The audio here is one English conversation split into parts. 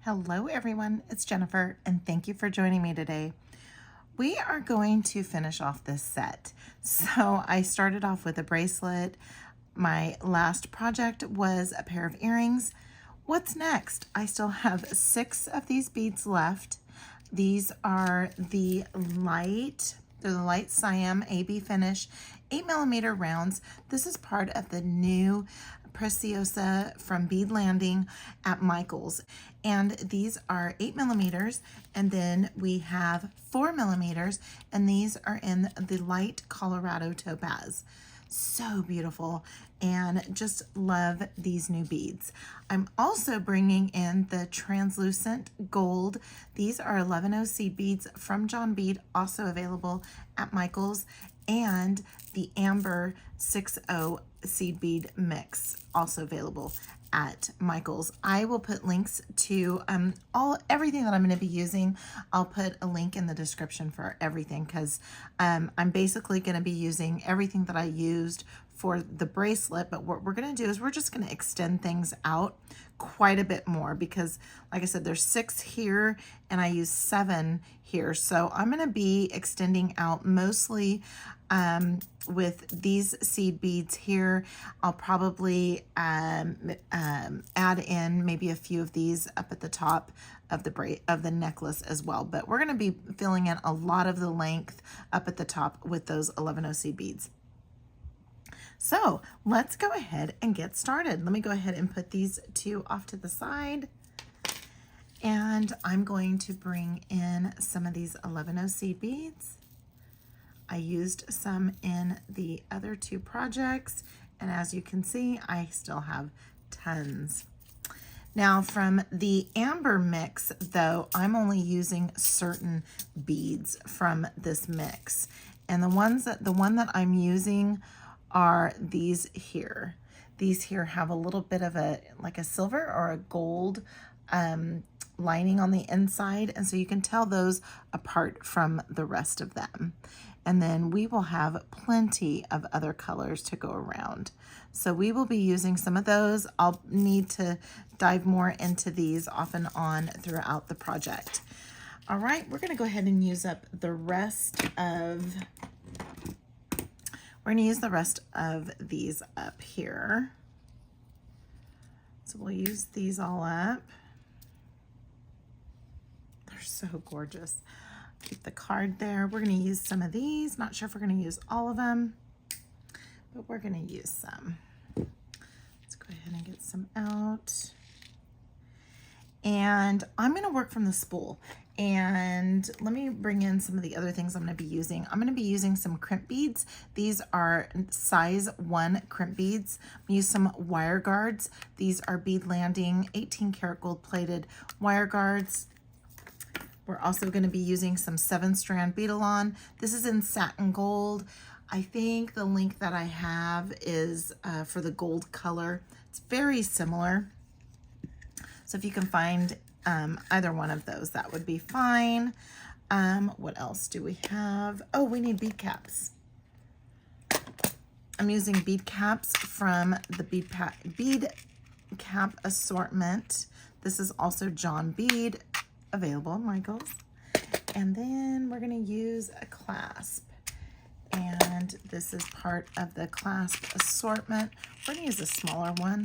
Hello everyone, it's Jennifer and thank you for joining me today. We are going to finish off this set. So I started off with a bracelet. My last project was a pair of earrings. What's next? I still have 6 of these beads left. These are they're the light Siam AB finish 8mm rounds. This is part of the new Preciosa from Bead Landing at Michael's. And these are 8mm, and then we have 4mm, and these are in the light Colorado topaz. So beautiful, and just love these new beads. I'm also bringing in the translucent gold. These are 11O seed beads from John Bead, also available at Michael's, and the amber 6O seed bead mix, also available at Michael's. I will put links to everything that I'm going to be using. I'll put a link in the description for everything, because I'm basically going to be using everything that I used for the bracelet, but what we're going to do is we're just going to extend things out quite a bit more, because like I said, there's 6 here and I use 7 here. So I'm going to be extending out mostly with these seed beads here. I'll probably add in maybe a few of these up at the top of the necklace as well, but we're going to be filling in a lot of the length up at the top with those 11O seed beads. So let's go ahead and get started. Let me go ahead and put these 2 off to the side. And I'm going to bring in some of these 11O seed beads. I used some in the other 2 projects, and as you can see, I still have tons. Now from the amber mix though, I'm only using certain beads from this mix. And the one that I'm using are these here. These here have a little bit of like a silver or a gold lining on the inside, and so you can tell those apart from the rest of them. And then we will have plenty of other colors to go around. So we will be using some of those. I'll need to dive more into these off and on throughout the project. All right, we're gonna go ahead and use up the rest of these up here. So we'll use these all up. They're so gorgeous. Keep the card there. We're going to use some of these. Not sure if we're going to use all of them, but we're going to use some. Let's go ahead and get some out. And I'm going to work from the spool. And let me bring in some of the other things I'm going to be using. I'm going to be using some crimp beads. These are size 1 crimp beads. I'm going to use some wire guards. These are Bead Landing 18 karat gold plated wire guards. We're also going to be using some 7-strand Beadalon. This is in satin gold. I think the link that I have is for the gold color. It's very similar. So if you can find either one of those, that would be fine. What else do we have? Oh, we need bead caps. I'm using bead caps from the bead cap assortment. This is also John Bead, available at Michael's. And then we're going to use a clasp, and this is part of the clasp assortment. We're going to use a smaller one.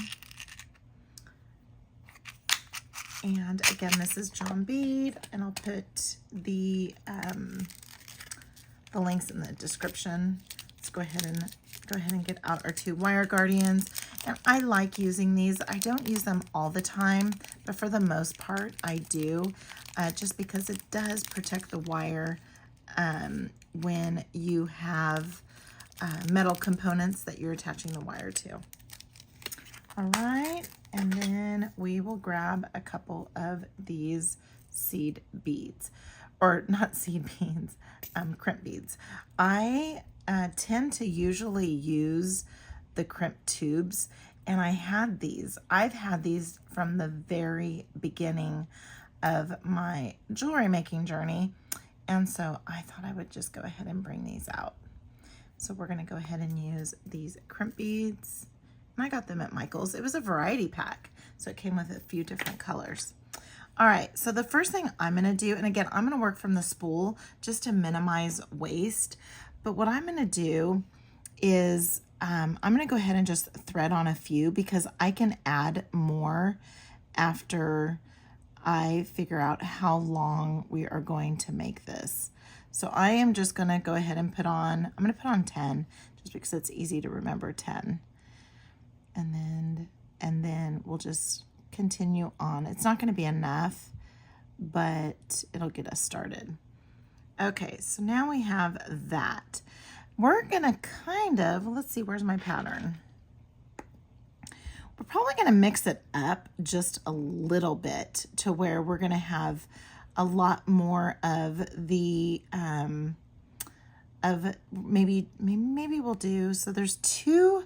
And again, this is John Bead, and I'll put the links in the description. Let's go ahead and get out our 2 wire guardians. And I like using these. I don't use them all the time, but for the most part I do, just because it does protect the wire when you have metal components that you're attaching the wire to. All right, and then we will grab a couple of these seed beads, or not seed beads, crimp beads. I tend to usually use the crimp tubes, and I've had these from the very beginning of my jewelry making journey, and so I thought I would just go ahead and bring these out. So we're going to go ahead and use these crimp beads, and I got them at Michael's. It was a variety pack, so it came with a few different colors. All right, so the first thing I'm gonna do, and again, I'm gonna work from the spool just to minimize waste, but what I'm gonna do is I'm gonna go ahead and just thread on a few because I can add more after I figure out how long we are going to make this. So I am just gonna go ahead and I'm gonna put on 10 just because it's easy to remember 10. And then we'll just continue on. It's not gonna be enough, but it'll get us started. Okay, so now we have that. We're gonna let's see, where's my pattern? We're probably gonna mix it up just a little bit to where we're gonna have a lot more of the, maybe we'll do, so there's two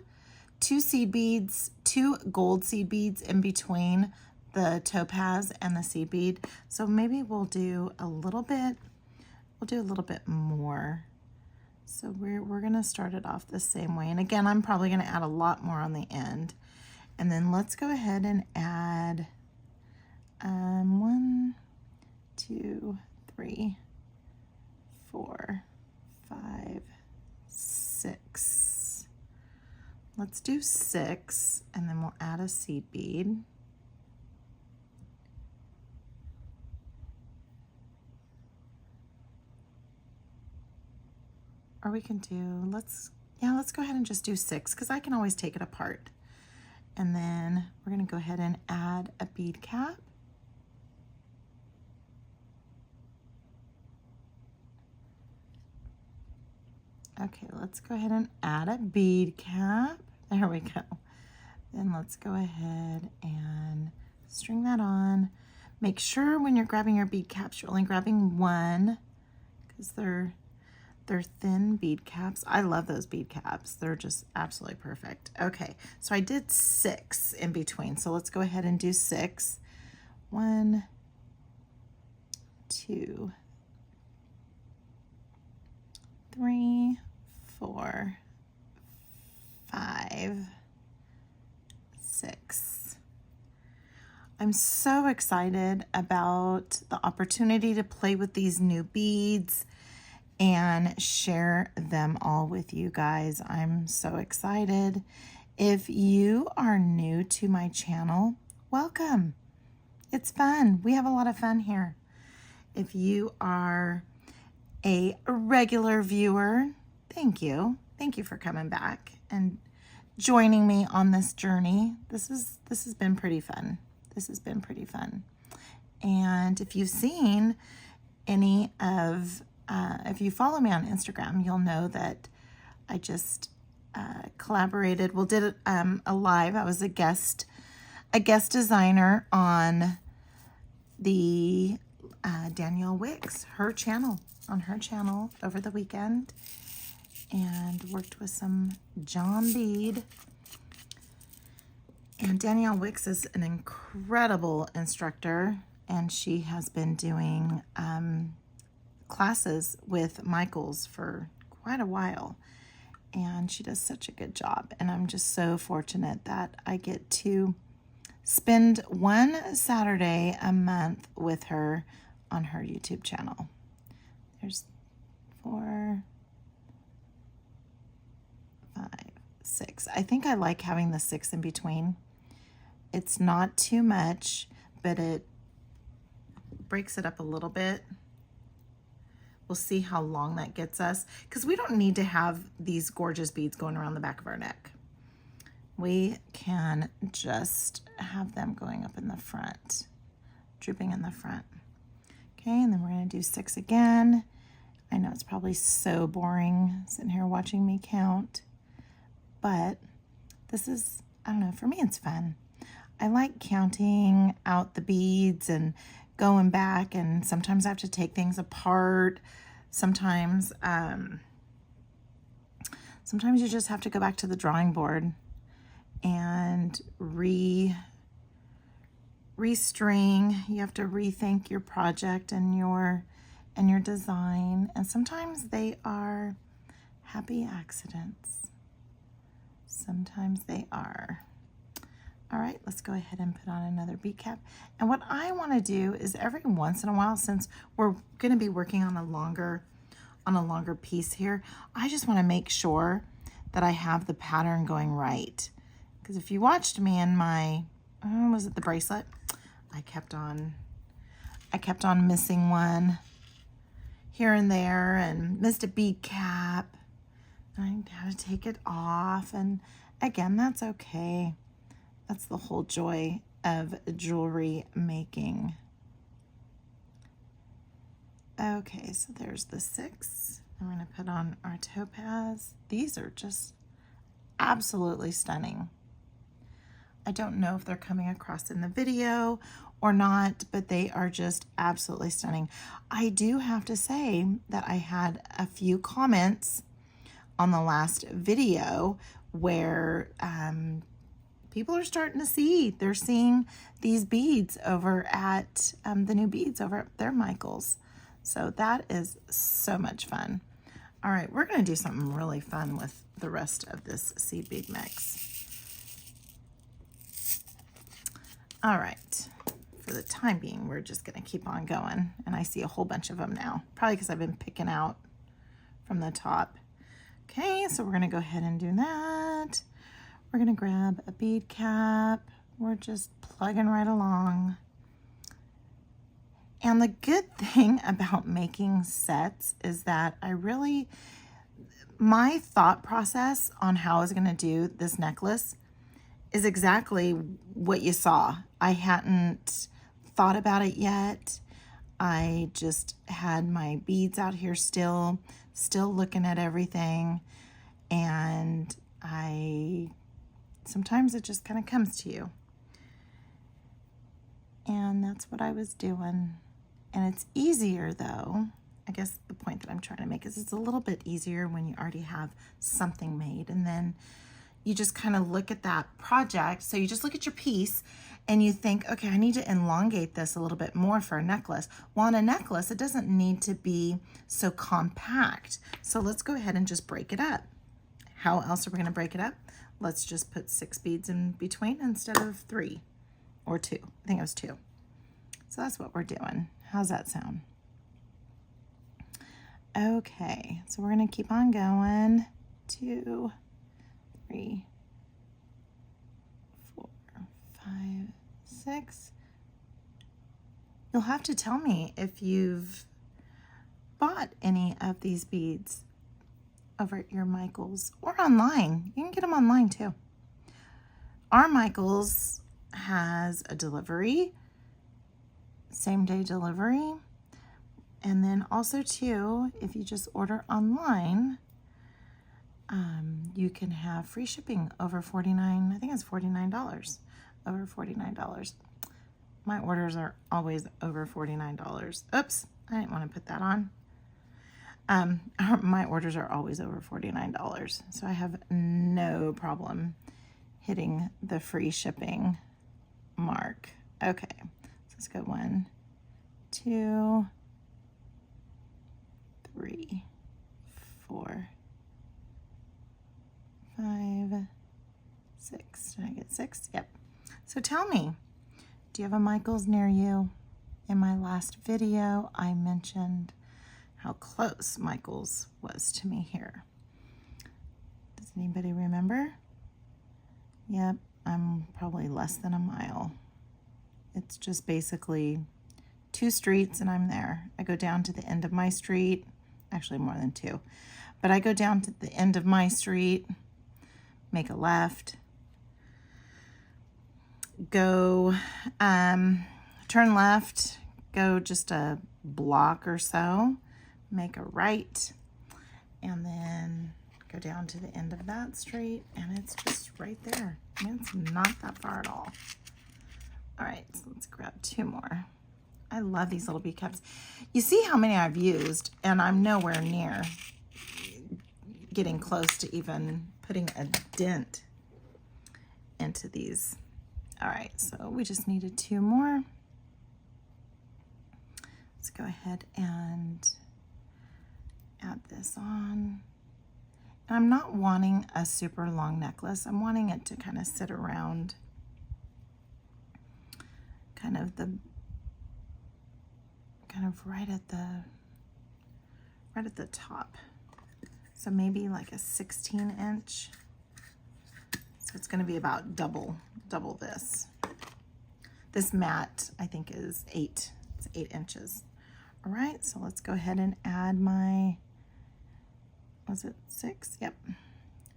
seed beads, two gold seed beads in between the topaz and the seed bead. So maybe we'll do a little bit more. So we're gonna start it off the same way. And again, I'm probably gonna add a lot more on the end. And then let's go ahead and add 1, 2, 3, 4, 5, 6. Let's do 6, and then we'll add a seed bead. Or we can do, let's go ahead and just do 6 because I can always take it apart. And then we're gonna go ahead and add a bead cap. Okay, let's go ahead and add a bead cap. There we go. Then let's go ahead and string that on. Make sure when you're grabbing your bead caps, you're only grabbing one because they're thin bead caps. I love those bead caps. They're just absolutely perfect. Okay, so I did 6 in between. So let's go ahead and do 6. 1, 2, 3, 4, 5, 6. I'm so excited about the opportunity to play with these new beads and share them all with you guys. I'm so excited. If you are new to my channel, welcome. It's fun. We have a lot of fun here. If you are a regular viewer, thank you. Thank you for coming back and joining me on this journey. This has been pretty fun. This has been pretty fun. And if you've seen any of if you follow me on Instagram, you'll know that I just collaborated. Well, did a live. I was a guest designer on the Danielle Wicks, on her channel over the weekend, and worked with some John Bead. And Danielle Wicks is an incredible instructor, and she has been doing classes with Michaels for quite a while, and she does such a good job. And I'm just so fortunate that I get to spend one Saturday a month with her on her YouTube channel. There's 4, 5, 6. I think I like having the 6 in between. It's not too much, but it breaks it up a little bit. We'll see how long that gets us, because we don't need to have these gorgeous beads going around the back of our neck. We can just have them going up in the front, drooping in the front. Okay, and then we're going to do 6 again. I know it's probably so boring sitting here watching me count, but this is, I don't know, for me it's fun. I like counting out the beads and going back, and sometimes I have to take things apart. Sometimes you just have to go back to the drawing board and restring. You have to rethink your project and your design, and sometimes they are happy accidents. Sometimes they are. All right, let's go ahead and put on another bead cap. And what I want to do is every once in a while, since we're going to be working on a longer piece here, I just want to make sure that I have the pattern going right. Because if you watched me in my, was it the bracelet? I kept on missing one here and there and missed a bead cap. I had to take it off, and again, that's okay. That's the whole joy of jewelry making. Okay, so there's the 6. I'm going to put on our topaz. These are just absolutely stunning. I don't know if they're coming across in the video or not, but they are just absolutely stunning. I do have to say that I had a few comments on the last video where people are starting to see, they're seeing these beads over at the new beads over at their Michaels. So that is so much fun. All right, we're going to do something really fun with the rest of this seed bead mix. All right, for the time being, we're just going to keep on going. And I see a whole bunch of them now, probably because I've been picking out from the top. Okay, so we're going to go ahead and do that. We're going to grab a bead cap. We're just plugging right along. And the good thing about making sets is that my thought process on how I was going to do this necklace is exactly what you saw. I hadn't thought about it yet. I just had my beads out here still looking at everything. And sometimes it just kind of comes to you. And that's what I was doing. And it's easier though. I guess the point that I'm trying to make is it's a little bit easier when you already have something made, and then you just kind of look at that project. So you just look at your piece and you think, okay, I need to elongate this a little bit more for a necklace. Well, on a necklace, it doesn't need to be so compact. So let's go ahead and just break it up. How else are we going to break it up? Let's just put 6 beads in between instead of 3 or 2. I think it was 2. So that's what we're doing. How's that sound? Okay, so we're going to keep on going. 2, 3, 4, 5, 6. You'll have to tell me if you've bought any of these beads over at your Michaels or online. You can get them online too. Our Michaels has a delivery, same-day delivery, and then also too, if you just order online, you can have free shipping over $49. I think it's $49, over $49. My orders are always over $49. Oops, I didn't want to put that on. My orders are always over $49, so I have no problem hitting the free shipping mark. Okay, so let's go 1, 2, 3, 4, 5, 6. Did I get 6? Yep. So tell me, do you have a Michaels near you? In my last video, I mentioned how close Michaels was to me here. Does anybody remember? Yep, I'm probably less than a mile. It's just basically 2 streets and I'm there. I go down to the end of my street, actually more than 2, but I go down to the end of my street, make a left, go, turn left, go just a block or so, make a right, and then go down to the end of that street, and it's just right there. It's not that far at all. All right, so let's grab 2 more. I love these little bead caps. You see how many I've used, and I'm nowhere near getting close to even putting a dent into these. All right, so we just needed 2 more. Let's go ahead and add this on. And I'm not wanting a super long necklace. I'm wanting it to kind of sit around kind of right at the top. So maybe like a 16 inch. So it's going to be about double this. This mat, I think, is 8. It's 8 inches. All right, so let's go ahead and add my, was it 6? Yep.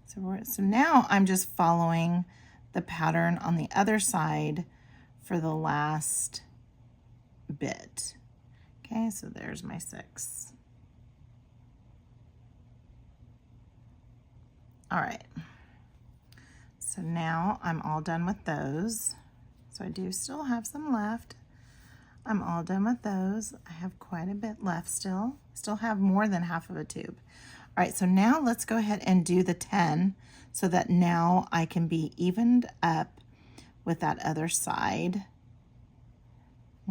So now I'm just following the pattern on the other side for the last bit. Okay, so there's my 6. All right. So now I'm all done with those. So I do still have some left. I'm all done with those. I have quite a bit left still. Still have more than half of a tube. All right, so now let's go ahead and do the 10 so that now I can be evened up with that other side.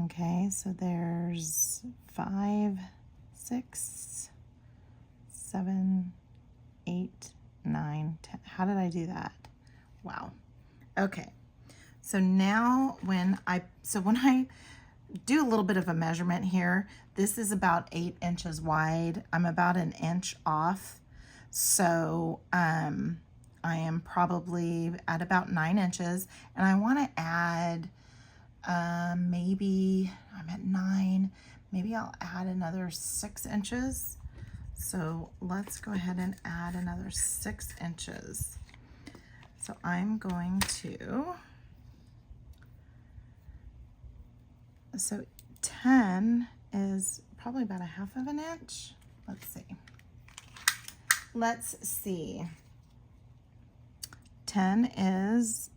Okay, so there's 5, 6, 7, 8, 9, 10. How did I do that? Wow. Okay. So now when I do a little bit of a measurement here, this is about 8 inches wide. I'm about an inch off. So I am probably at about 9 inches, and I want to add maybe I'm at 9, maybe I'll add another 6 inches. So let's go ahead and add another 6 inches. So I'm going to, so 10 is probably about a half of an inch. Let's see. 10 is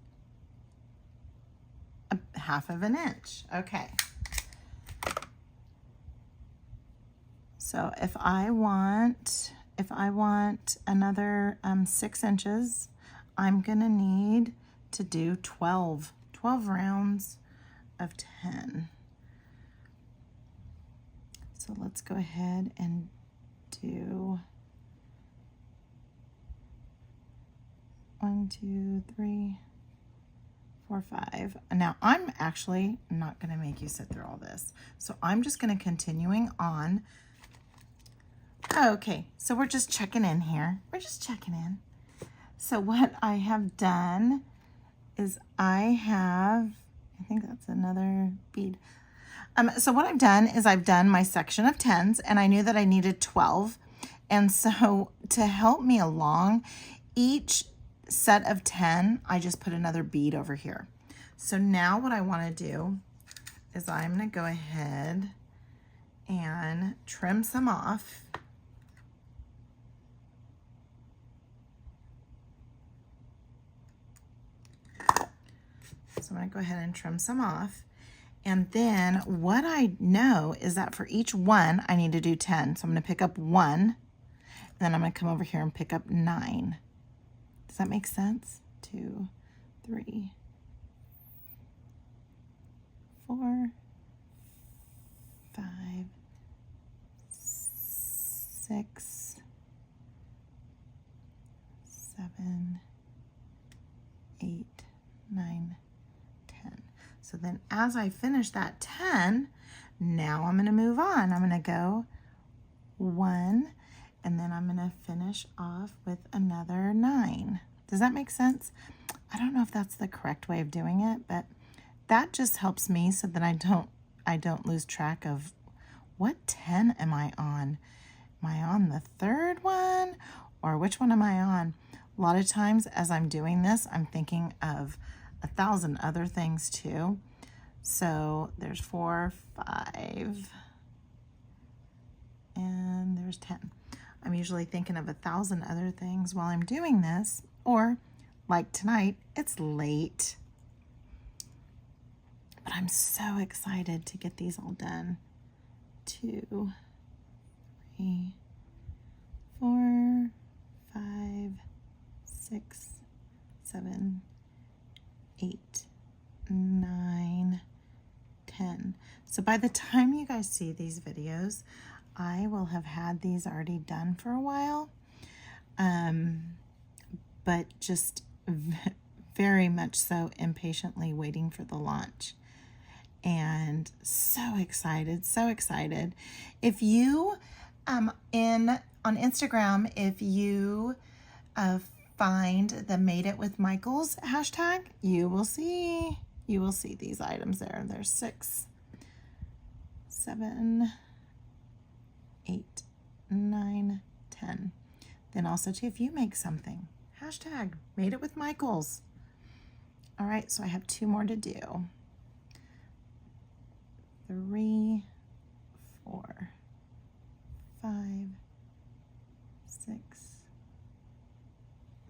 a half of an inch. Okay. So if I want another 6 inches, I'm gonna need to do 12 rounds of 10. So let's go ahead and do 1, 2, 3, 4, 5. Now I'm actually not gonna make you sit through all this. So I'm just gonna continuing on. Okay, so we're just checking in here. We're just checking in. So what I have done is I think that's another bead. So what I've done is I've done my section of 10s, and I knew that I needed 12. And so to help me along, each set of 10, I just put another bead over here. So now what I want to do is I'm going to go ahead and trim some off. So I'm going to go ahead and trim some off. And then what I know is that for each one, I need to do 10. So I'm going to pick up 1, and then I'm going to come over here and pick up 9. Does that make sense? 2, 3, 4, 5, 6, 7, 8, 9, 10. So then as I finish that 10, now I'm going to move on. I'm going to go 1, and then I'm going to finish off with another 9. Does that make sense? I don't know if that's the correct way of doing it, but that just helps me so that I don't lose track of what 10 am I on? Am I on the 3rd one, or which one am I on? A lot of times as I'm doing this, I'm thinking of 1,000 other things too. So there's 4, 5, and there's 10. I'm usually thinking of 1,000 other things while I'm doing this, or like tonight, it's late. But I'm so excited to get these all done. 2, 3, 4, 5, 6, 7, 8, 9, 10. So by the time you guys see these videos, I will have had these already done for a while, but just very much so impatiently waiting for the launch. and so excited, so excited. If you, on Instagram, if you find the Made It with Michaels hashtag, you will see these items there. There's 6, 7, 8, 9, 10. Then also too, if you make something, hashtag Made It with Michaels. All right, so I have 2 more to do. 3, 4, 5, 6,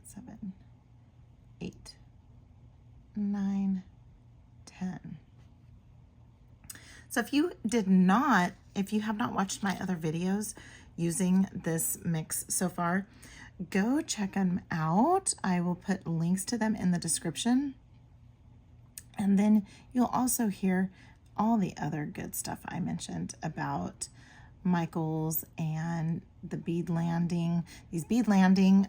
7, 8, 9, 10. So if you have not watched my other videos using this mix so far, go check them out. I will put links to them in the description. And then you'll also hear all the other good stuff I mentioned about Michaels and the Bead Landing, these Bead Landing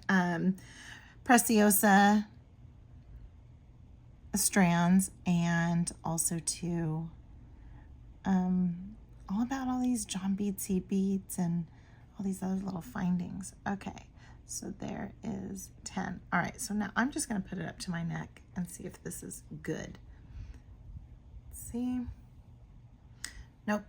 Preciosa strands, and also too all about all these John bead seed beads and all these other little findings. Okay, so there is 10. All right, so now I'm just going to put it up to my neck and see if this is good. Let's see. Nope.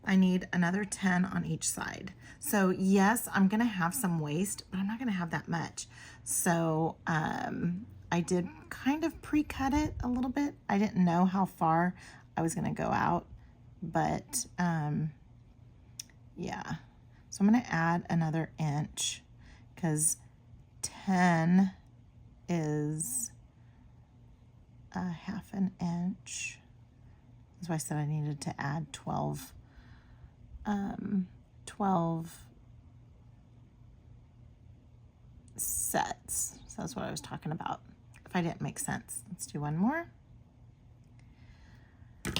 I need another 10 on each side. So yes, I'm going to have some waste, but I'm not going to have that much. So I did kind of pre-cut it a little bit. I didn't know how far I was going to go out, but yeah. So I'm going to add another inch because 10 is a half an inch. That's why I said I needed to add 12 sets. So that's what I was talking about. If I didn't make sense, let's do one more.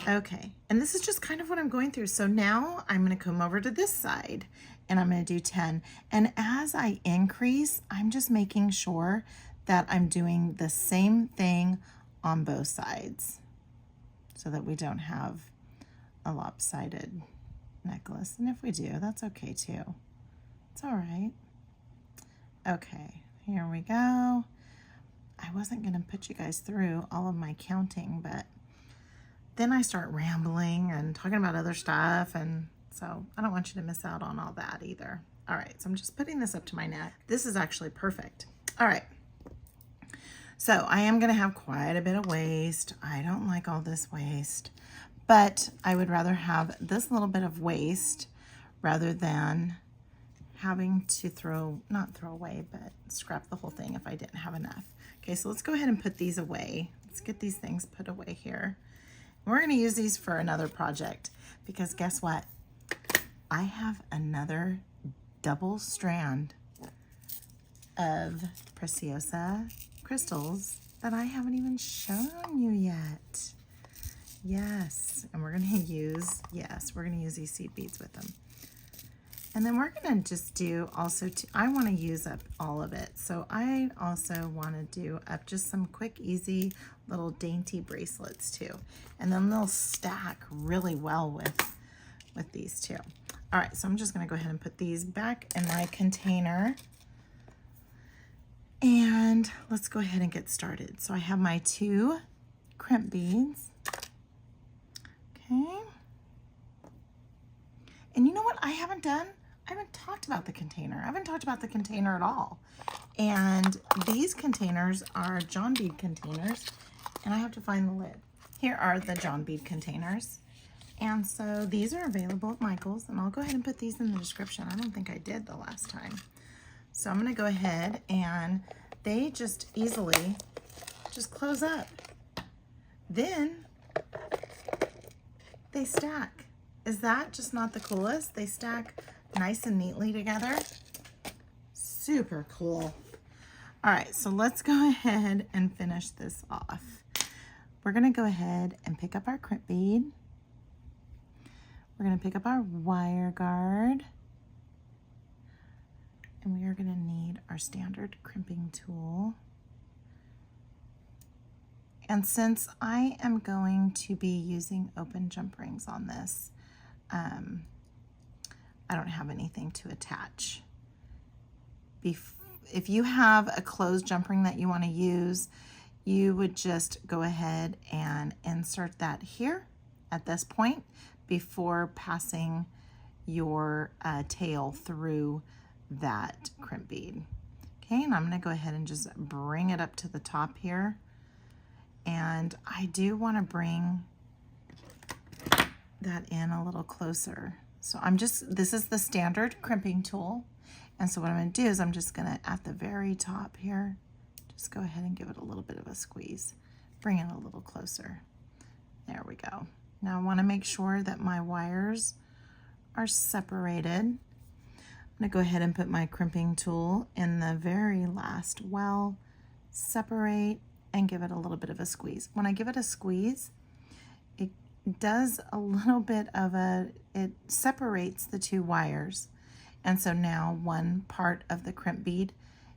Okay, and this is just kind of what I'm going through. So now I'm going to come over to this side and I'm going to do 10. And as I increase, I'm just making sure that I'm doing the same thing on both sides so that we don't have a lopsided necklace. And if we do, that's okay too. It's all right. Okay, here we go. I wasn't going to put you guys through all of my counting, but then I start rambling and talking about other stuff, and so I don't want you to miss out on all that either. All right, so I'm just putting this up to my neck. This is actually perfect. All right, so I am going to have quite a bit of waste. I don't like all this waste, but I would rather have this little bit of waste rather than having to not throw away, but scrap the whole thing if I didn't have enough. Okay, so let's go ahead and put these away. Let's get these things put away here. We're going to use these for another project because guess what? I have another double strand of Preciosa Crystals that I haven't even shown you yet. Yes, and we're going to use these seed beads with them. And then we're going to just do also, I want to use up all of it. So I also want to do up just some quick, easy little dainty bracelets too. And then they'll stack really well with these too. All right, so I'm just going to go ahead and put these back in my container. And let's go ahead and get started. So I have my 2 crimp beads. Okay. And you know what I haven't done? I haven't talked about the container. I haven't talked about the container at all. And these containers are John bead containers, and I have to find the lid. Here are the John bead containers. And so these are available at Michaels, and I'll go ahead and put these in the description. I don't think I did the last time. So I'm gonna go ahead, and they just easily just close up. Then they stack. Is that just not the coolest? They stack nice and neatly together. Super cool. All right, so let's go ahead and finish this off. We're gonna go ahead and pick up our crimp bead. We're gonna pick up our wire guard. And we are gonna need our standard crimping tool. And since I am going to be using open jump rings on this, I don't have anything to attach. If you have a closed jump ring that you want to use, you would just go ahead and insert that here at this point before passing your tail through that crimp bead. Okay, and I'm going to go ahead and just bring it up to the top here. And I do want to bring that in a little closer. So this is the standard crimping tool. And so what I'm going to do is I'm just going to, at the very top here, just go ahead and give it a little bit of a squeeze. Bring it a little closer. There we go. Now I want to make sure that my wires are separated. I'm going to go ahead and put my crimping tool in the very last well, separate, and give it a little bit of a squeeze. When I give it a squeeze, it does a little bit of it separates the two wires. And so now one part of the crimp bead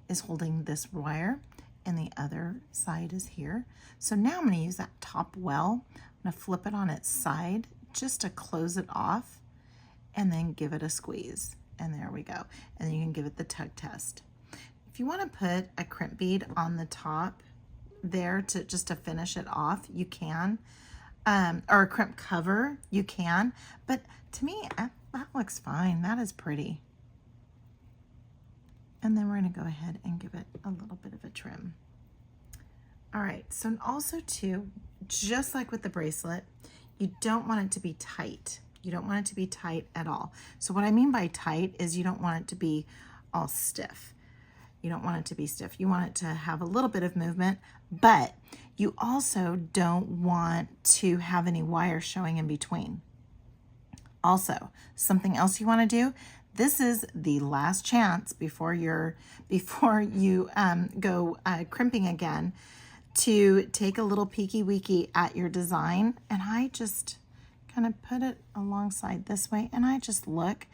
is holding this wire and the other side is here. So now I'm going to use that top well. I'm going to flip it on its side just to close it off and then give it a squeeze. And there we go. And then you can give it the tug test. If you want to put a crimp bead on the top there just to finish it off, you can. Or a crimp cover, you can. But to me, that looks fine. That is pretty. And then we're going to go ahead and give it a little bit of a trim. All right, so also too, just like with the bracelet, you don't want it to be tight. You don't want it to be tight at all. So what I mean by tight is you don't want it to be all stiff. You don't want it to be stiff. You want it to have a little bit of movement, but you also don't want to have any wire showing in between. Also, something else you want to do, this is the last chance before you go crimping again, to take a little peeky weeky at your design. And I just kind of put it alongside this way, and I just look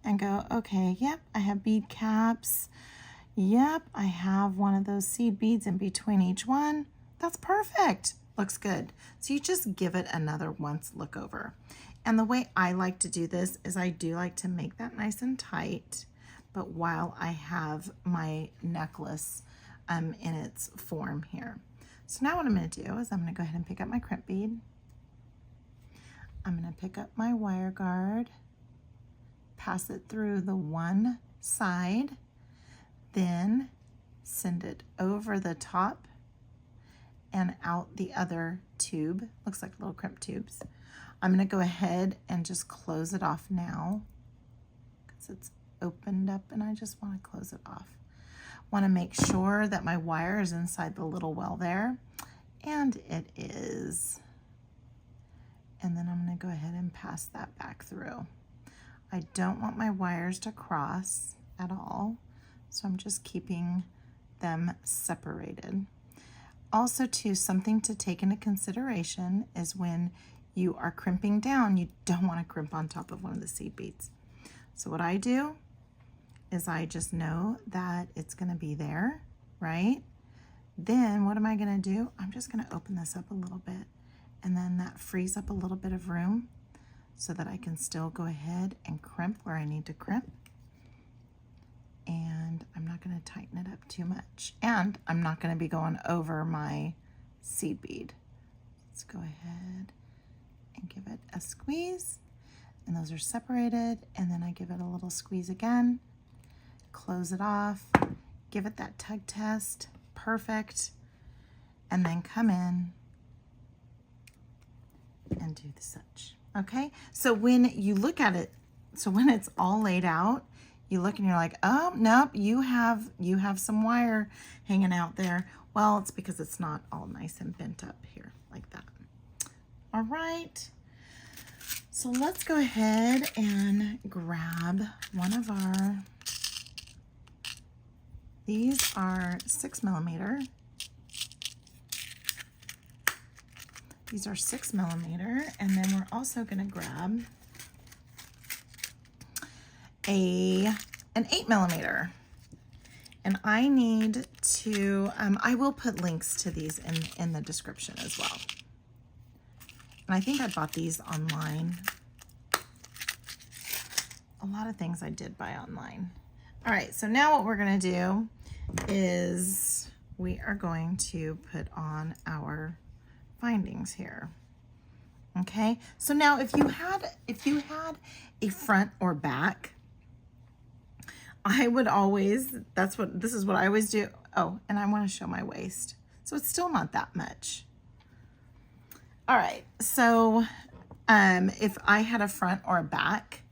and go, okay, yep, I have bead caps. Yep, I have one of those seed beads in between each one. That's perfect. Looks good. So you just give it another once look over. And the way I like to do this is I do like to make that nice and tight, but while I have my necklace in its form here. So now what I'm going to do is I'm going to go ahead and pick up my crimp bead. I'm going to pick up my wire guard, pass it through the one side, then send it over the top and out the other tube. Looks like little crimp tubes. I'm going to go ahead and just close it off now because it's opened up and I just want to close it off. Want to make sure that my wire is inside the little well there, and it is. And then I'm going to go ahead and pass that back through. I don't want my wires to cross at all, so I'm just keeping them separated. Also too, something to take into consideration is when you are crimping down, you don't want to crimp on top of one of the seed beads. So what I do is I just know that it's going to be there, right? Then what am I going to do? I'm just going to open this up a little bit, and then that frees up a little bit of room so that I can still go ahead and crimp where I need to crimp. And I'm not going to tighten it up too much. And I'm not going to be going over my seed bead. Let's go ahead and give it a squeeze. And those are separated. And then I give it a little squeeze again. Close it off. Give it that tug test. Perfect. And then come in and do the such. Okay? So when you look at it, so when it's all laid out, you look and you're like, oh, nope, you have some wire hanging out there. Well, it's because it's not all nice and bent up here like that. All right. So let's go ahead and grab one of our, these are 6mm. These are 6mm. And then we're also going to grab an 8mm. And I need to, I will put links to these in the description as well. And I think I bought these online. A lot of things I did buy online. All right, so now what we're gonna do is we are going to put on our findings here. Okay, so now if you had a front or back, I would always, this is what I always do. Oh, and I want to show my waist. So it's still not that much. All right, so if I had a front or a back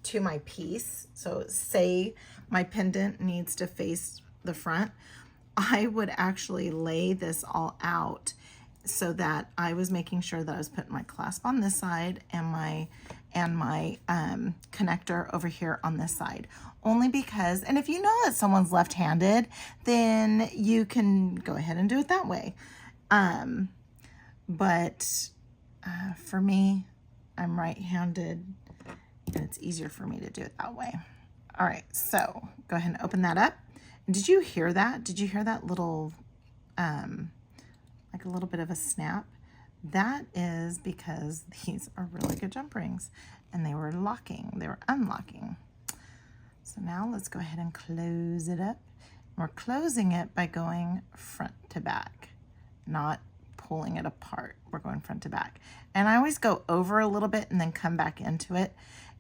to my piece, so say my pendant needs to face the front, I would actually lay this all out so that I was making sure that I was putting my clasp on this side and my connector over here on this side. Only because, and if you know that someone's left-handed, then you can go ahead and do it that way. But for me, I'm right-handed, and it's easier for me to do it that way. All right, so go ahead and open that up. And did you hear that? Did you hear that little, like a little bit of a snap? That is because these are really good jump rings, and they were locking, they were unlocking. So now let's go ahead and close it up. We're closing it by going front to back, not pulling it apart. We're going front to back. And I always go over a little bit and then come back into it,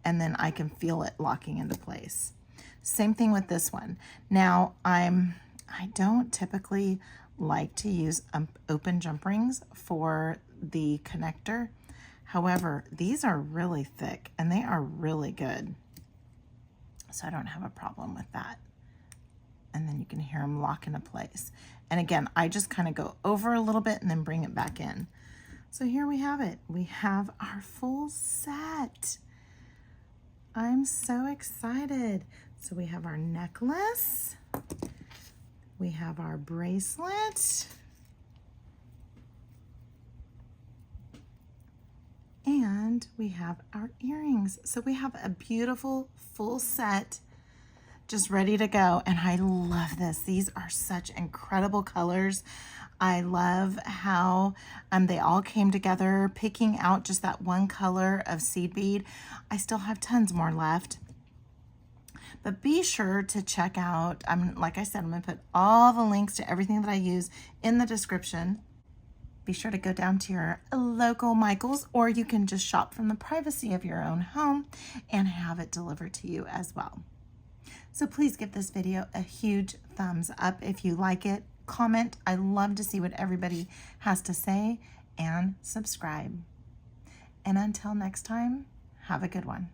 and then I can feel it locking into place. Same thing with this one. Now I don't typically like to use open jump rings for the connector. However, these are really thick and they are really good. So I don't have a problem with that. And then you can hear them lock into place. And again, I just kind of go over a little bit and then bring it back in. So here we have it. We have our full set. I'm so excited. So we have our necklace. We have our bracelet. And we have our earrings. So we have a beautiful full set just ready to go. And I love this. These are such incredible colors. I love how they all came together, picking out just that one color of seed bead. I still have tons more left. But be sure to check out, like I said, I'm going to put all the links to everything that I use in the description. Be sure to go down to your local Michael's, or you can just shop from the privacy of your own home and have it delivered to you as well. So please give this video a huge thumbs up if you like it. Comment. I love to see what everybody has to say, and subscribe. And until next time, have a good one.